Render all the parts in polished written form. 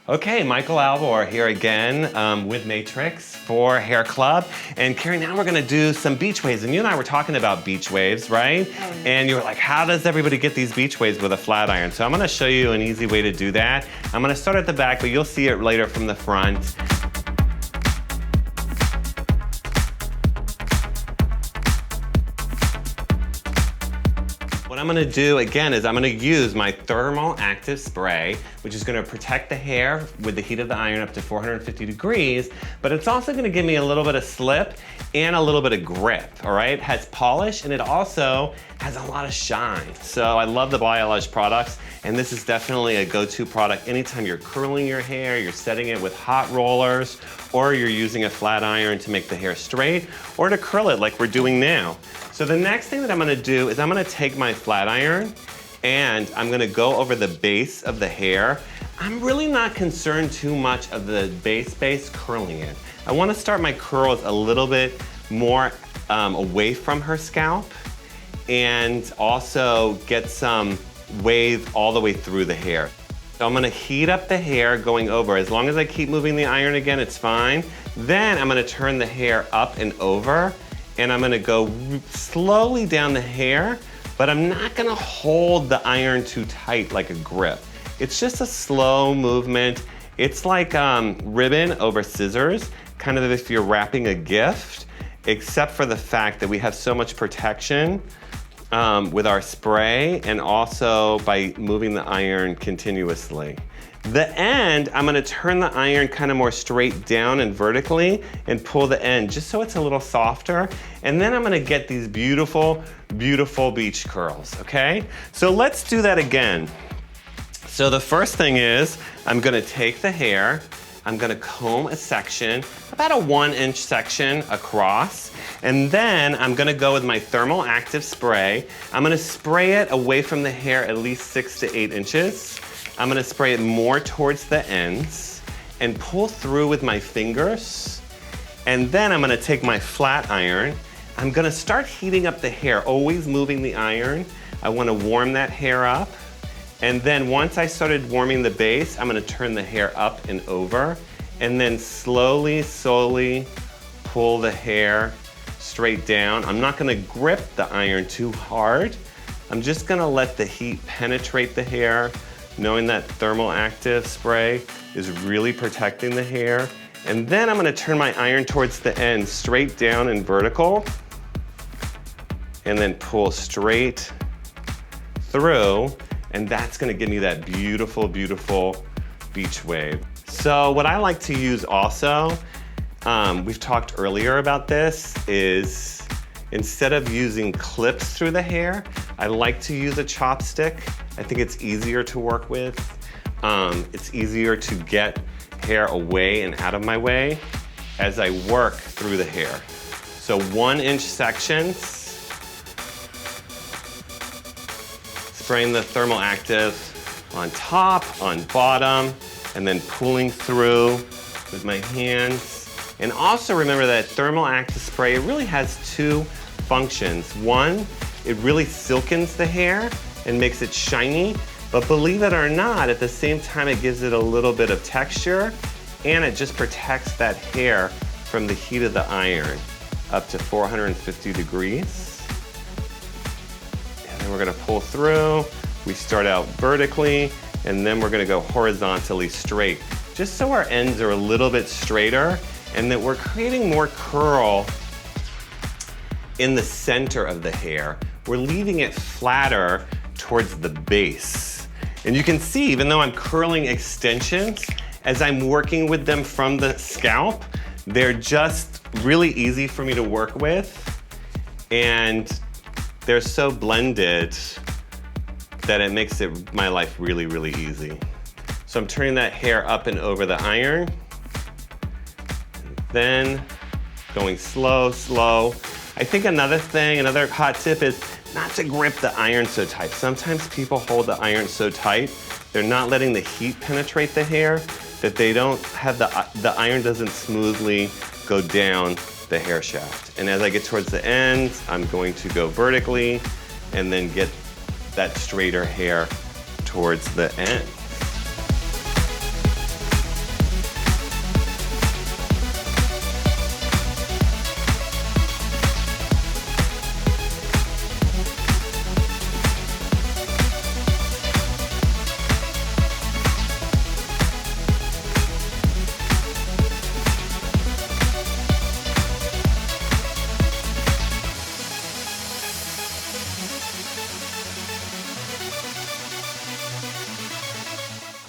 Okay, Michael Albor here again with Matrix for HairClub. And Carrie, now we're gonna do some beach waves. And you and I were talking about beach waves, right? Oh, yeah. And you were like, how does everybody get these beach waves with a flat iron? So I'm gonna show you an easy way to do that. I'm gonna start at the back, but you'll see it later from the front. What I'm gonna do again is I'm gonna use my thermal active spray, which is gonna protect the hair with the heat of the iron up to 450 degrees, but it's also gonna give me a little bit of slip and a little bit of grip, all right? It has polish and it also has a lot of shine. So I love the Biolage products, and this is definitely a go-to product anytime you're curling your hair, you're setting it with hot rollers, or you're using a flat iron to make the hair straight, or to curl it like we're doing now. So the next thing that I'm gonna do is I'm gonna take my flat iron and I'm gonna go over the base of the hair. I'm really not concerned too much of the base curling it. I wanna start my curls a little bit more away from her scalp and also get some wave all the way through the hair. So I'm gonna heat up the hair going over. As long as I keep moving the iron again, it's fine. Then I'm gonna turn the hair up and over, and I'm gonna go slowly down the hair, but I'm not gonna hold the iron too tight like a grip. It's just a slow movement. It's like ribbon over scissors, kind of if you're wrapping a gift, except for the fact that we have so much protection with our spray and also by moving the iron continuously. The end, I'm gonna turn the iron kind of more straight down and vertically and pull the end just so it's a little softer. And then I'm gonna get these beautiful, beautiful beach curls, okay? So let's do that again. So the first thing is, I'm gonna take the hair, I'm gonna comb a section, about a 1-inch section across, and then I'm gonna go with my thermal active spray. I'm gonna spray it away from the hair at least 6 to 8 inches. I'm gonna spray it more towards the ends and pull through with my fingers. And then I'm gonna take my flat iron. I'm gonna start heating up the hair, always moving the iron. I wanna warm that hair up. And then once I started warming the base, I'm gonna turn the hair up and over, and then slowly pull the hair straight down. I'm not gonna grip the iron too hard. I'm just gonna let the heat penetrate the hair, knowing that thermal active spray is really protecting the hair. And then I'm gonna turn my iron towards the end, straight down and vertical, and then pull straight through, and that's gonna give me that beautiful, beautiful beach wave. So what I like to use also, we've talked earlier about this, is instead of using clips through the hair, I like to use a chopstick. I think it's easier to work with. It's easier to get hair away and out of my way as I work through the hair. So 1-inch sections, spraying the thermal active on top, on bottom, and then pulling through with my hands. And also remember that thermal active spray, it really has two functions. One, it really silkens the hair and makes it shiny, but believe it or not, at the same time it gives it a little bit of texture, and it just protects that hair from the heat of the iron up to 450 degrees. And then we're gonna pull through. We start out vertically, and then we're gonna go horizontally straight, just so our ends are a little bit straighter and that we're creating more curl in the center of the hair. We're leaving it flatter towards the base. And you can see, even though I'm curling extensions, as I'm working with them from the scalp, they're just really easy for me to work with. And they're so blended that it makes my life really, really easy. So I'm turning that hair up and over the iron. Then going slow, slow. I think another hot tip is not to grip the iron so tight. Sometimes people hold the iron so tight, they're not letting the heat penetrate the hair, that they don't have the iron doesn't smoothly go down the hair shaft. And as I get towards the ends, I'm going to go vertically and then get that straighter hair towards the end.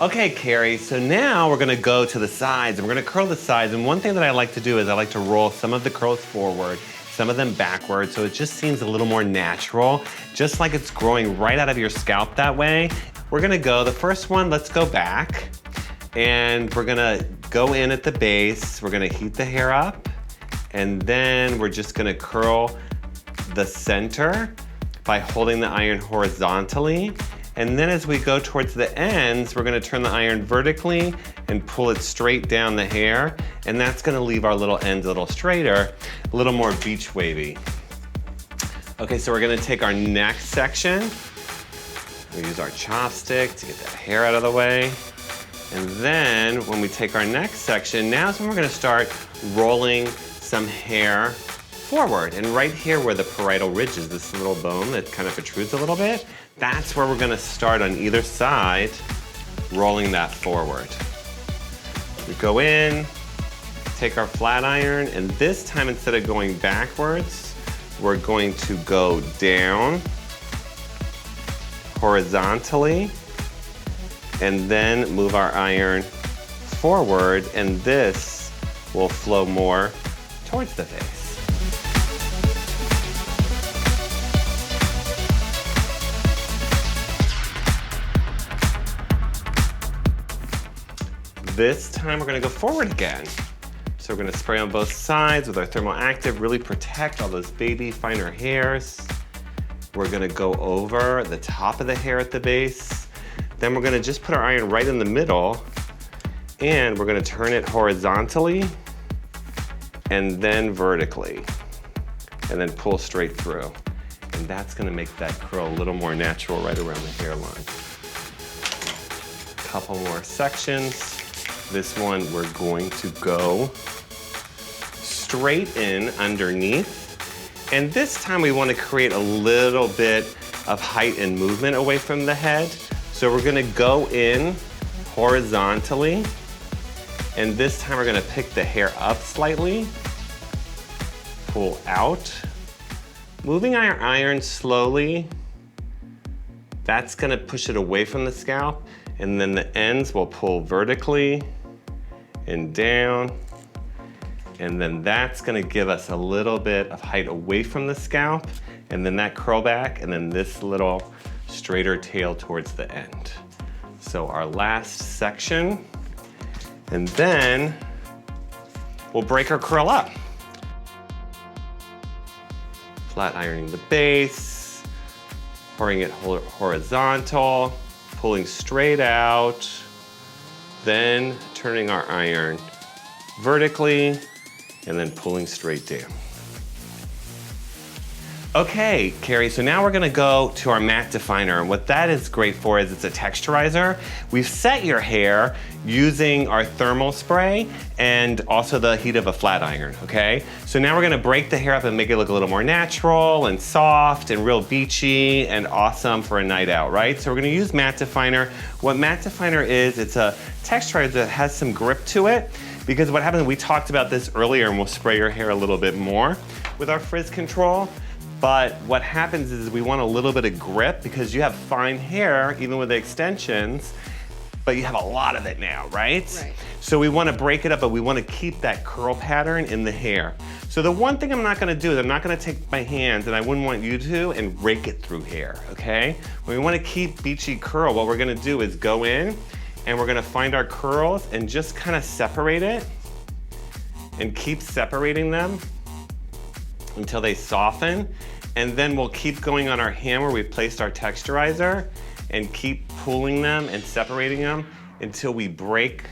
Okay, Carrie, so now we're gonna go to the sides and we're gonna curl the sides. And one thing that I like to do is I like to roll some of the curls forward, some of them backward, so it just seems a little more natural, just like it's growing right out of your scalp that way. We're gonna go, the first one, let's go back. And we're gonna go in at the base, we're gonna heat the hair up, and then we're just gonna curl the center by holding the iron horizontally. And then as we go towards the ends, we're gonna turn the iron vertically and pull it straight down the hair. And that's gonna leave our little ends a little straighter, a little more beach wavy. Okay, so we're gonna take our next section. We use our chopstick to get that hair out of the way. And then when we take our next section, now's when we're gonna start rolling some hair forward. And right here where the parietal ridge is, this little bone that kind of protrudes a little bit, that's where we're gonna start on either side, rolling that forward. We go in, take our flat iron, and this time instead of going backwards, we're going to go down horizontally, and then move our iron forward, and this will flow more towards the face. This time we're gonna go forward again. So we're gonna spray on both sides with our thermal active, really protect all those baby finer hairs. We're gonna go over the top of the hair at the base. Then we're gonna just put our iron right in the middle, and we're gonna turn it horizontally and then vertically, and then pull straight through. And that's gonna make that curl a little more natural right around the hairline. Couple more sections. This one we're going to go straight in underneath. And this time we want to create a little bit of height and movement away from the head. So we're gonna go in horizontally, and this time we're gonna pick the hair up slightly, pull out, moving our iron slowly. That's gonna push it away from the scalp, and then the ends will pull vertically and down. And then that's gonna give us a little bit of height away from the scalp, and then that curl back, and then this little straighter tail towards the end. So our last section, and then we'll break our curl up. Flat ironing the base, pouring it horizontal, pulling straight out, then turning our iron vertically, and then pulling straight down. Okay, Carrie, so now we're gonna go to our matte definer. And what that is great for is it's a texturizer. We've set your hair using our thermal spray and also the heat of a flat iron, okay? So now we're gonna break the hair up and make it look a little more natural and soft and real beachy and awesome for a night out, right? So we're gonna use matte definer. What matte definer is, it's a texturizer that has some grip to it, because what happens, we talked about this earlier, and we'll spray your hair a little bit more with our frizz control. But what happens is we want a little bit of grip, because you have fine hair, even with the extensions, but you have a lot of it now, right? Right. So we want to break it up, but we want to keep that curl pattern in the hair. So the one thing I'm not going to do is I'm not going to take my hands, and I wouldn't want you to, and rake it through hair, okay? When we want to keep beachy curl, what we're going to do is go in, and we're going to find our curls and just kind of separate it, and keep separating them until they soften. And then we'll keep going on our hand where we've placed our texturizer and keep pulling them and separating them until we break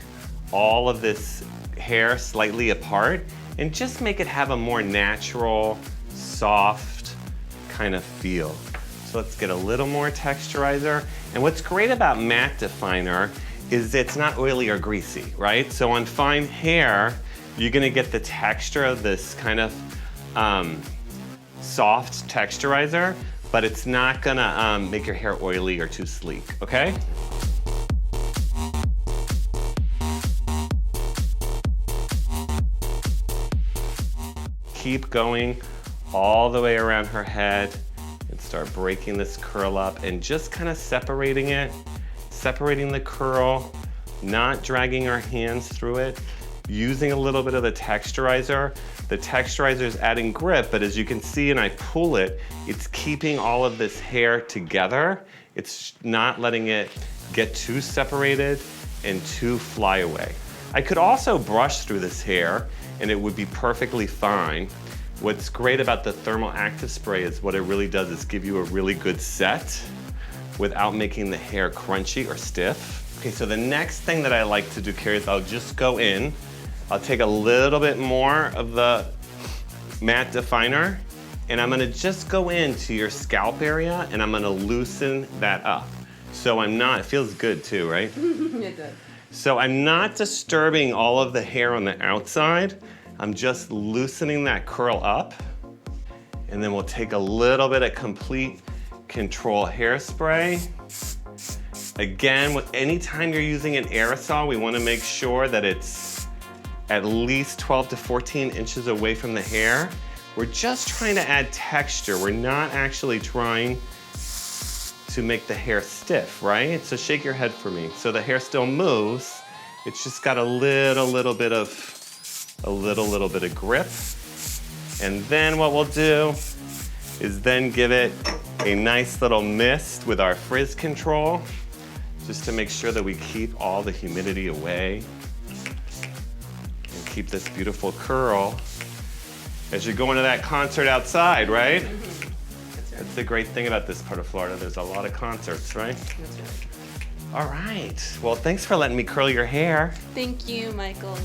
all of this hair slightly apart and just make it have a more natural, soft kind of feel. So let's get a little more texturizer. And what's great about matte definer is it's not oily or greasy, right? So on fine hair, you're gonna get the texture of this kind of soft texturizer, but it's not gonna make your hair oily or too sleek, okay? Keep going all the way around her head and start breaking this curl up and just kind of separating it, separating the curl not dragging our hands through it, using a little bit of the texturizer. The texturizer is adding grip, but as you can see, and I pull it, it's keeping all of this hair together. It's not letting it get too separated and too fly away. I could also brush through this hair and it would be perfectly fine. What's great about the thermal active spray is what it really does is give you a really good set without making the hair crunchy or stiff. Okay, so the next thing that I like to do, Carrie, is I'll just go in, I'll take a little bit more of the matte definer, and I'm gonna just go into your scalp area and I'm gonna loosen that up. So I'm not, it feels good too, right? It does. So I'm not disturbing all of the hair on the outside. I'm just loosening that curl up. And then we'll take a little bit of complete control hairspray. Again, anytime you're using an aerosol, we want to make sure that it's at least 12 to 14 inches away from the hair. We're just trying to add texture. We're not actually trying to make the hair stiff, right? So shake your head for me. So the hair still moves. It's just got a little bit of grip. And then what we'll do is then give it a nice little mist with our frizz control, just to make sure that we keep all the humidity away and keep this beautiful curl as you're going to that concert outside, right? That's the great thing about this part of Florida. There's a lot of concerts, right? That's right. All right. Well, thanks for letting me curl your hair. Thank you, Michael.